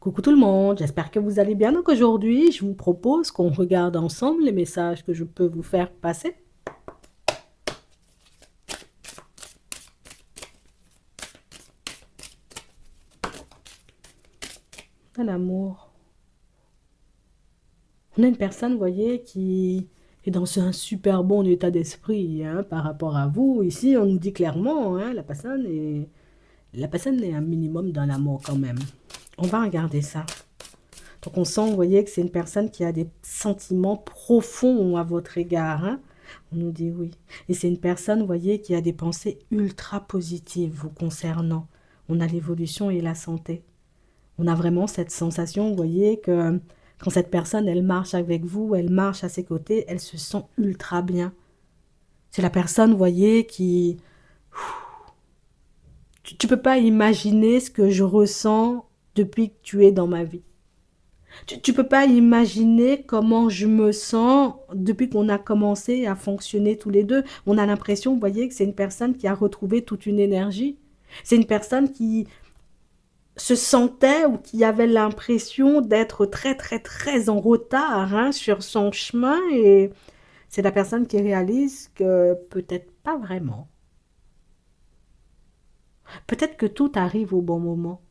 Coucou tout le monde, j'espère que vous allez bien. Donc aujourd'hui, je vous propose qu'on regarde ensemble les messages que je peux vous faire passer. À l'amour. On a une personne, vous voyez, qui est dans un super bon état d'esprit hein, par rapport à vous. Ici, on nous dit clairement, hein, la personne est un minimum dans l'amour quand même. On va regarder ça. Donc on sent, vous voyez, que c'est une personne qui a des sentiments profonds à votre égard. Hein. On nous dit oui. Et c'est une personne, vous voyez, qui a des pensées ultra positives vous concernant. On a l'évolution et la santé. On a vraiment cette sensation, vous voyez, que quand cette personne, elle marche avec vous, elle marche à ses côtés, elle se sent ultra bien. C'est la personne, vous voyez, qui... Tu peux pas imaginer ce que je ressens depuis que tu es dans ma vie. Tu peux pas imaginer comment je me sens depuis qu'on a commencé à fonctionner tous les deux. On a l'impression, vous voyez, que c'est une personne qui a retrouvé toute une énergie. C'est une personne qui se sentait ou qui avait l'impression d'être très, très, très en retard hein, sur son chemin. Et c'est la personne qui réalise que peut-être pas vraiment. Peut-être que tout arrive au bon moment.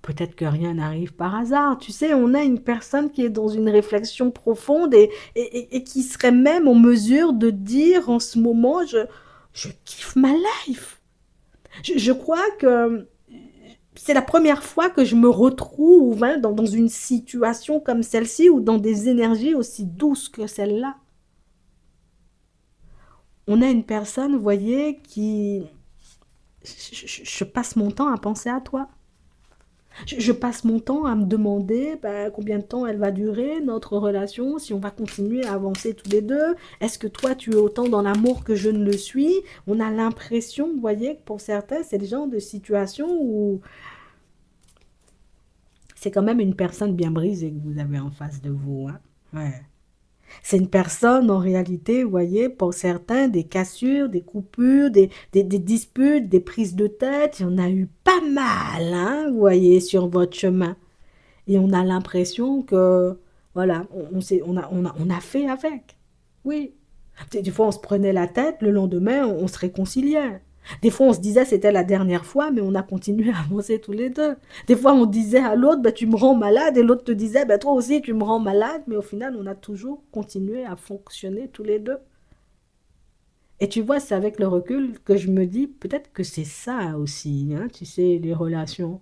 Peut-être que rien n'arrive par hasard. Tu sais, on a une personne qui est dans une réflexion profonde et qui serait même en mesure de dire en ce moment, je kiffe ma life. Je crois que c'est la première fois que je me retrouve hein, dans une situation comme celle-ci ou dans des énergies aussi douces que celle-là. On a une personne, vous voyez, qui... je passe mon temps à penser à toi. Je passe mon temps à me demander combien de temps elle va durer, notre relation, si on va continuer à avancer tous les deux. Est-ce que toi, tu es autant dans l'amour que je ne le suis? On a l'impression, vous voyez, que pour certains, c'est le genre de situation où c'est quand même une personne bien brisée que vous avez en face de vous. Hein? Ouais. C'est une personne, en réalité, vous voyez, pour certains, des cassures, des coupures, des disputes, des prises de tête. Il y en a eu pas mal, hein, vous voyez, sur votre chemin. Et on a l'impression que, voilà, on a fait avec. Oui. Des fois, on se prenait la tête, le lendemain, on se réconciliait. Des fois, on se disait c'était la dernière fois, mais on a continué à avancer tous les deux. Des fois, on disait à l'autre, tu me rends malade, et l'autre te disait, toi aussi, tu me rends malade, mais au final, on a toujours continué à fonctionner tous les deux. Et tu vois, c'est avec le recul que je me dis, peut-être que c'est ça aussi, hein, tu sais, les relations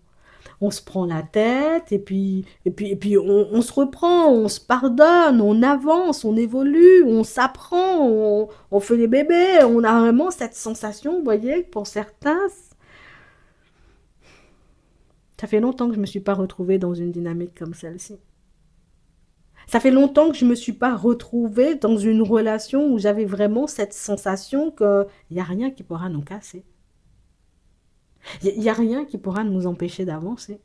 on se prend la tête et puis on se reprend, on se pardonne, on avance, on évolue, on s'apprend, on fait des bébés. On a vraiment cette sensation, vous voyez, pour certains, ça fait longtemps que je ne me suis pas retrouvée dans une dynamique comme celle-ci. Ça fait longtemps que je ne me suis pas retrouvée dans une relation où j'avais vraiment cette sensation qu'il n'y a rien qui pourra nous casser. Il n'y a rien qui pourra nous empêcher d'avancer.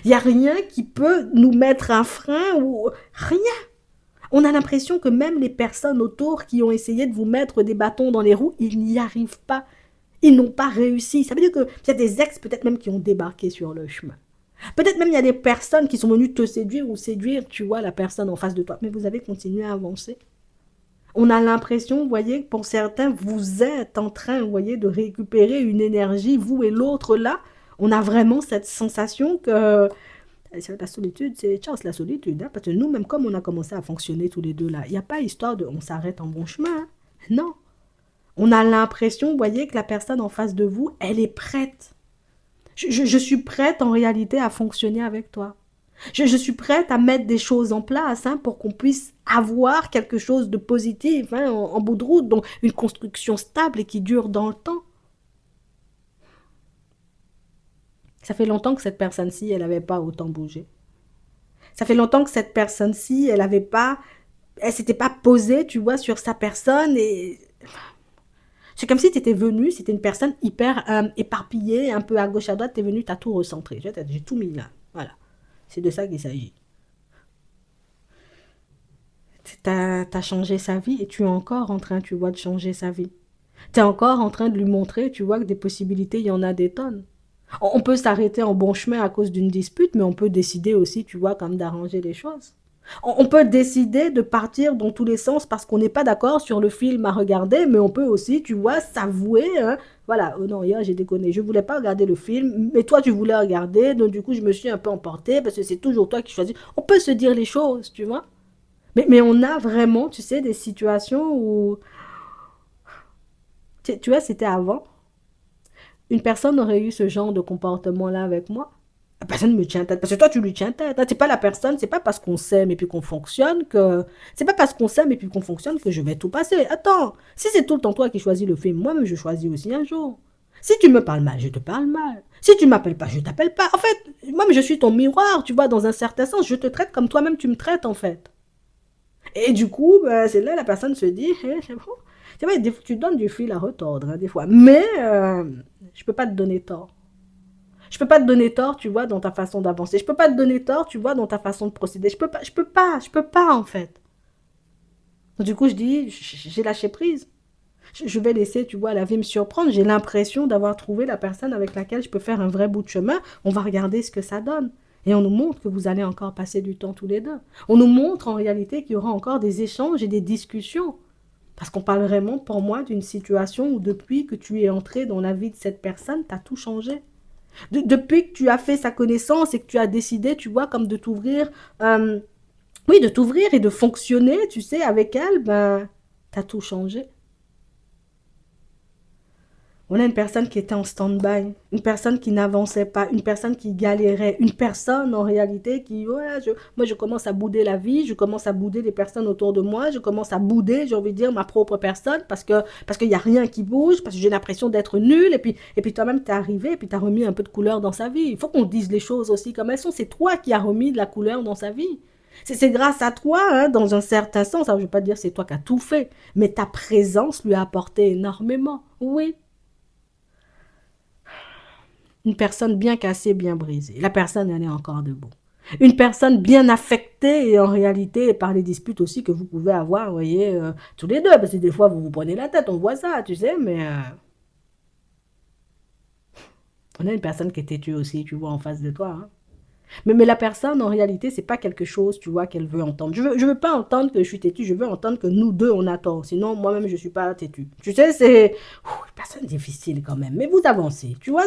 Il n'y a rien qui peut nous mettre un frein ou rien. On a l'impression que même les personnes autour qui ont essayé de vous mettre des bâtons dans les roues, ils n'y arrivent pas. Ils n'ont pas réussi. Ça veut dire qu'il y a des ex peut-être même qui ont débarqué sur le chemin. Peut-être même il y a des personnes qui sont venues te séduire ou séduire, tu vois, la personne en face de toi. Mais vous avez continué à avancer. On a l'impression, vous voyez, que pour certains, vous êtes en train, vous voyez, de récupérer une énergie, vous et l'autre là. On a vraiment cette sensation que la solitude, c'est chance la solitude. Hein, parce que nous, même comme on a commencé à fonctionner tous les deux là, il n'y a pas histoire de on s'arrête en bon chemin. Hein. Non. On a l'impression, vous voyez, que la personne en face de vous, elle est prête. Je suis prête en réalité à fonctionner avec toi. Je suis prête à mettre des choses en place hein, pour qu'on puisse avoir quelque chose de positif hein, en bout de route, donc une construction stable et qui dure dans le temps. Ça fait longtemps que cette personne-ci, elle n'avait pas autant bougé. Ça fait longtemps que cette personne-ci, elle s'était pas posée, tu vois, sur sa personne et c'est comme si tu étais venu, c'était une personne hyper éparpillée, un peu à gauche à droite, tu es venu, tu as tout recentré. J'ai tout mis là. Voilà. C'est de ça qu'il s'agit. Tu as changé sa vie et tu es encore en train, tu vois, de changer sa vie. Tu es encore en train de lui montrer, tu vois, que des possibilités, il y en a des tonnes. On peut s'arrêter en bon chemin à cause d'une dispute, mais on peut décider aussi, tu vois, comme d'arranger les choses. On peut décider de partir dans tous les sens parce qu'on n'est pas d'accord sur le film à regarder, mais on peut aussi, tu vois, s'avouer, hein, voilà, oh non, hier j'ai déconné, je voulais pas regarder le film, mais toi tu voulais regarder, donc du coup je me suis un peu emportée parce que c'est toujours toi qui choisis. On peut se dire les choses, tu vois. Mais on a vraiment, tu sais, des situations où, tu vois, c'était avant. Une personne aurait eu ce genre de comportement-là avec moi. La personne me tient tête. Parce que toi, tu lui tiens tête. Hein. C'est pas la personne, c'est pas parce qu'on s'aime et puis qu'on fonctionne que. C'est pas parce qu'on s'aime et puis qu'on fonctionne que je vais tout passer. Attends, si c'est tout le temps toi qui choisis le film, moi-même je choisis aussi un jour. Si tu me parles mal, je te parle mal. Si tu m'appelles pas, je t'appelle pas. En fait, moi, je suis ton miroir, tu vois, dans un certain sens. Je te traite comme toi-même tu me traites, en fait. Et du coup, ben, c'est là la personne se dit, eh, c'est bon. C'est vrai, tu donnes du fil à retordre, hein, des fois. Mais je peux pas te donner tort. Je peux pas te donner tort, tu vois, dans ta façon d'avancer. Je peux pas te donner tort, tu vois, dans ta façon de procéder. Je peux pas, en fait. Donc, du coup, je dis, j'ai lâché prise. Je vais laisser, tu vois, la vie me surprendre. J'ai l'impression d'avoir trouvé la personne avec laquelle je peux faire un vrai bout de chemin. On va regarder ce que ça donne. Et on nous montre que vous allez encore passer du temps tous les deux. On nous montre en réalité qu'il y aura encore des échanges et des discussions. Parce qu'on parle vraiment, pour moi, d'une situation où depuis que tu es entré dans la vie de cette personne, tu as tout changé. Depuis que tu as fait sa connaissance et que tu as décidé, tu vois, comme de t'ouvrir, oui, de t'ouvrir et de fonctionner, tu sais, avec elle, ben, tu as tout changé. On a une personne qui était en stand-by, une personne qui n'avançait pas, une personne qui galérait, une personne en réalité qui, ouais, moi je commence à bouder la vie, je commence à bouder les personnes autour de moi, je commence à bouder, j'ai envie de dire, ma propre personne parce qu'il n'y a rien qui bouge, parce que j'ai l'impression d'être nulle, et puis toi-même t'es arrivé, et puis t'as remis un peu de couleur dans sa vie. Il faut qu'on dise les choses aussi comme elles sont, c'est toi qui as remis de la couleur dans sa vie. C'est grâce à toi, hein, dans un certain sens. Alors, je ne vais pas dire c'est toi qui as tout fait, mais ta présence lui a apporté énormément. Oui, une personne bien cassée, bien brisée. La personne, elle est encore debout. Une personne bien affectée et en réalité par les disputes aussi que vous pouvez avoir, vous voyez, tous les deux. Parce que des fois, vous vous prenez la tête, on voit ça, tu sais, mais on a une personne qui est têtue aussi, tu vois, en face de toi. Hein. Mais la personne, en réalité, c'est pas quelque chose, tu vois, qu'elle veut entendre. Je veux pas entendre que je suis têtue, je veux entendre que nous deux, on a tort. Sinon, moi-même, je suis pas têtue. Tu sais, c'est une personne difficile quand même. Mais vous avancez, tu vois,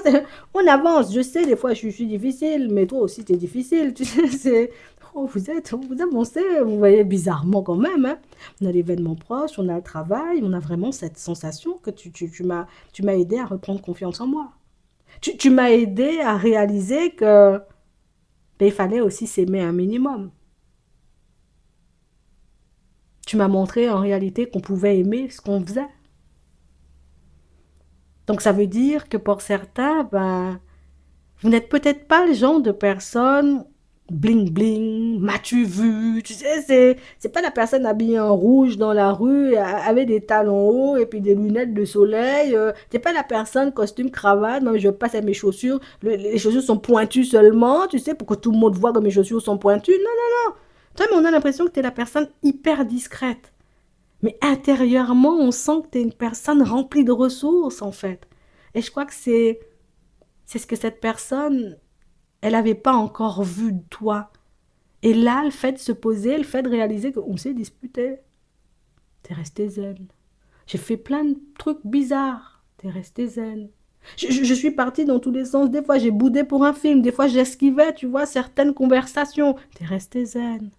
on avance. Je sais, des fois, je suis difficile, mais toi aussi, tu es difficile. Tu sais, c'est... Oh, vous avancez, vous voyez, bizarrement quand même. Hein. On a l'événement proche, on a le travail, on a vraiment cette sensation que tu m'as aidé à reprendre confiance en moi. Tu m'as aidé à réaliser que mais il fallait aussi s'aimer un minimum. Tu m'as montré en réalité qu'on pouvait aimer ce qu'on faisait. Donc ça veut dire que pour certains, ben, vous n'êtes peut-être pas le genre de personne bling bling, m'as-tu vu, tu sais, c'est pas la personne habillée en rouge dans la rue avec des talons hauts et puis des lunettes de soleil. T'es pas la personne costume cravate, moi je passe à mes chaussures, les chaussures sont pointues seulement, tu sais, pour que tout le monde voit que mes chaussures sont pointues. Non, toi, mais on a l'impression que tu es la personne hyper discrète. Mais intérieurement, on sent que tu es une personne remplie de ressources, en fait. Et je crois que c'est ce que cette personne, elle n'avait pas encore vu de toi. Et là, le fait de se poser, le fait de réaliser qu'on s'est disputé, t'es resté zen. J'ai fait plein de trucs bizarres, t'es resté zen. Je suis partie dans tous les sens. Des fois, j'ai boudé pour un film. Des fois, j'esquivais, tu vois, certaines conversations. T'es resté zen.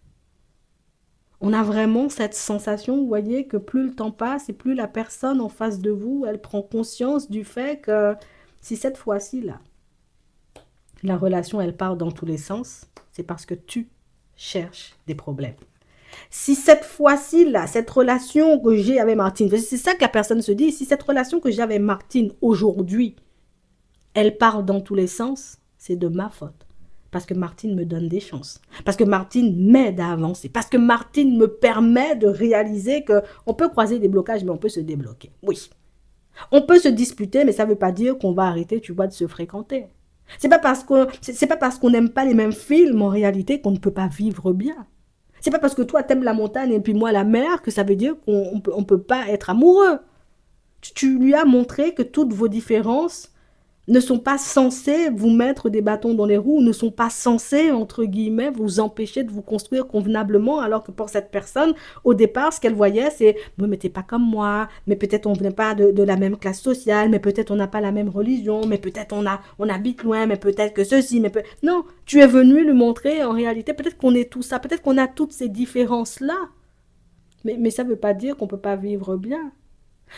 On a vraiment cette sensation, vous voyez, que plus le temps passe et plus la personne en face de vous, elle prend conscience du fait que si cette fois-ci, là, la relation, elle part dans tous les sens, c'est parce que tu cherches des problèmes. Si cette fois-ci, là, cette relation que j'ai avec Martine, c'est ça que la personne se dit, si cette relation que j'ai avec Martine aujourd'hui, elle part dans tous les sens, c'est de ma faute. Parce que Martine me donne des chances. Parce que Martine m'aide à avancer. Parce que Martine me permet de réaliser qu'on peut croiser des blocages, mais on peut se débloquer. Oui. On peut se disputer, mais ça ne veut pas dire qu'on va arrêter, tu vois, de se fréquenter. C'est pas parce qu'on n'aime pas les mêmes films, en réalité, qu'on ne peut pas vivre bien. C'est pas parce que toi, t'aimes la montagne et puis moi, la mer, que ça veut dire qu'on on peut pas être amoureux. Tu lui as montré que toutes vos différences ne sont pas censés vous mettre des bâtons dans les roues, ne sont pas censés, entre guillemets, vous empêcher de vous construire convenablement, alors que pour cette personne, au départ, ce qu'elle voyait, c'est, oui, mais t'es pas comme moi, mais peut-être on venait pas de la même classe sociale, mais peut-être on n'a pas la même religion, mais peut-être on habite loin, mais peut-être que ceci, mais non, tu es venu lui montrer, en réalité, peut-être qu'on est tout ça, peut-être qu'on a toutes ces différences-là, mais ça veut pas dire qu'on peut pas vivre bien.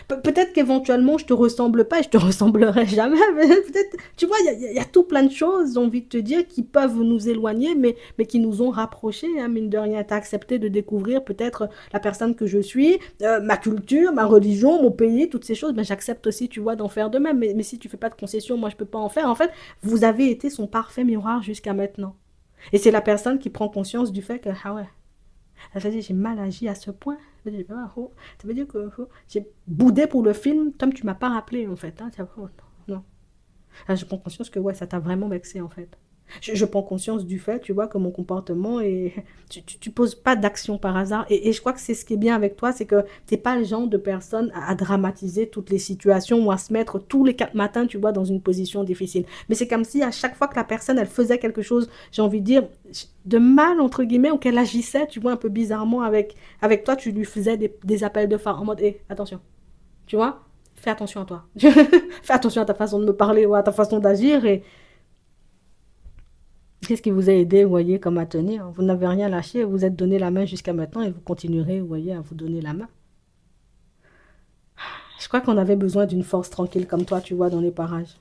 Peut-être qu'éventuellement, je te ressemble pas et je te ressemblerai jamais. Peut-être, tu vois, il y a tout plein de choses, j'ai envie de te dire, qui peuvent nous éloigner, mais qui nous ont rapprochés, hein, mine de rien. T'as accepté de découvrir peut-être la personne que je suis, ma culture, ma religion, mon pays, toutes ces choses. Ben, j'accepte aussi, tu vois, d'en faire de même. Mais si tu fais pas de concession, moi, je peux pas en faire. En fait, vous avez été son parfait miroir jusqu'à maintenant. Et c'est la personne qui prend conscience du fait que, ah ouais, ça veut dire que j'ai mal agi à ce point. Ça veut dire que j'ai boudé pour le film. Tom, tu m'as pas rappelé en fait. Hein. Oh, non. Ah, je prends conscience que ouais, ça t'a vraiment vexé en fait. Je prends conscience du fait, tu vois, que mon comportement est... Tu poses pas d'action par hasard. Et je crois que c'est ce qui est bien avec toi, c'est que t'es pas le genre de personne à dramatiser toutes les situations ou à se mettre tous les 4 matins, tu vois, dans une position difficile. Mais c'est comme si à chaque fois que la personne, elle faisait quelque chose, j'ai envie de dire, de mal, entre guillemets, ou qu'elle agissait, tu vois, un peu bizarrement avec toi, tu lui faisais des appels de phare en mode, hé, attention, tu vois, fais attention à toi. Fais attention à ta façon de me parler ou à ta façon d'agir et qu'est-ce qui vous a aidé, vous voyez, comme à tenir? Vous n'avez rien lâché, vous êtes donné la main jusqu'à maintenant et vous continuerez, vous voyez, à vous donner la main. Je crois qu'on avait besoin d'une force tranquille comme toi, tu vois, dans les parages.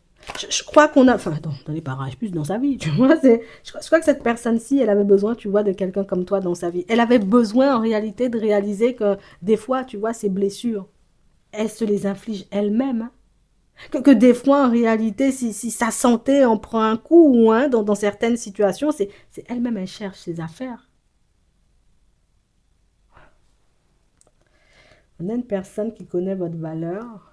Je crois qu'on a, enfin, dans les parages, plus dans sa vie, tu vois, je crois que cette personne-ci, elle avait besoin, tu vois, de quelqu'un comme toi dans sa vie. Elle avait besoin, en réalité, de réaliser que des fois, tu vois, ses blessures, elle se les inflige elle-même. Hein. Que des fois, en réalité, si sa santé en prend un coup, hein, dans certaines situations, c'est elle-même, elle cherche ses affaires. On a une personne qui connaît votre valeur,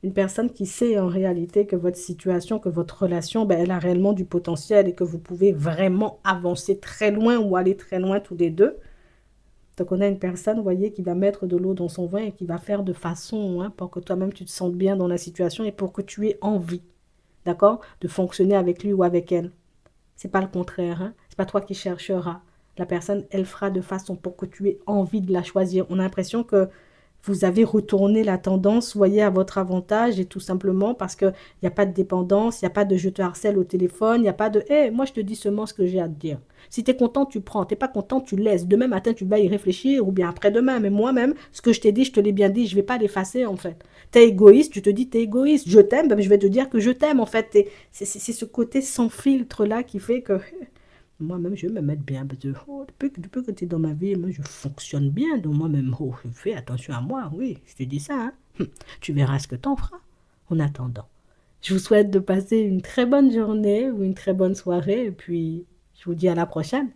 une personne qui sait en réalité que votre situation, que votre relation, ben, elle a réellement du potentiel et que vous pouvez vraiment avancer très loin ou aller très loin tous les deux. Donc on a une personne, vous voyez, qui va mettre de l'eau dans son vin et qui va faire de façon hein, pour que toi-même tu te sentes bien dans la situation et pour que tu aies envie, d'accord, de fonctionner avec lui ou avec elle. C'est pas le contraire, hein. C'est pas toi qui chercheras. La personne, elle fera de façon pour que tu aies envie de la choisir. On a l'impression que vous avez retourné la tendance, voyez, à votre avantage et tout simplement parce qu'il n'y a pas de dépendance, il n'y a pas de je te harcèle au téléphone, il n'y a pas de hé, moi je te dis seulement ce que j'ai à te dire. Si tu es content, tu prends. Tu n'es pas content, tu laisses. Demain matin, tu vas y réfléchir ou bien après-demain. Mais moi-même, ce que je t'ai dit, je te l'ai bien dit, je ne vais pas l'effacer en fait. Tu es égoïste, tu te dis tu es égoïste. Je t'aime, ben, je vais te dire que je t'aime en fait. C'est ce côté sans filtre là qui fait que moi-même, je vais me mettre bien. Parce que oh, depuis que tu es dans ma vie, moi, je fonctionne bien. Donc moi-même, oh, je fais attention à moi. Oui, je te dis ça. Hein. Tu verras ce que t'en feras. En attendant, je vous souhaite de passer une très bonne journée ou une très bonne soirée. Et puis, je vous dis à la prochaine.